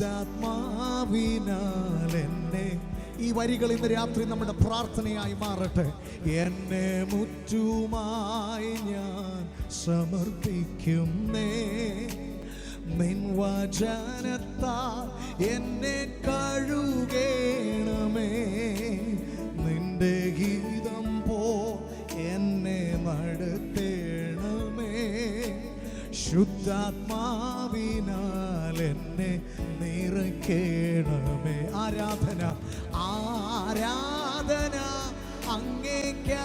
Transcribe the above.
ശുദ്ധാത്മാവിനാൽ എന്നെ, ഈ വരികൾ ഇന്ന് രാത്രി നമ്മുടെ പ്രാർത്ഥനയായി മാറട്ടെ. എന്നെ മുറ്റുമായി ഞാൻ സമർപ്പിക്കുന്നേ, നിൻ വചനത്താൽ എന്നെ കഴുകേണമേ, നിന്റെ ഗീതം പോ എന്നെ നടത്തേണമേ, ശുദ്ധാത്മാവിനാൽ എന്നെ നിറയ്ക്കേണമേ. ആരാധന ആരാധന അങ്ങേക്കാരാധന.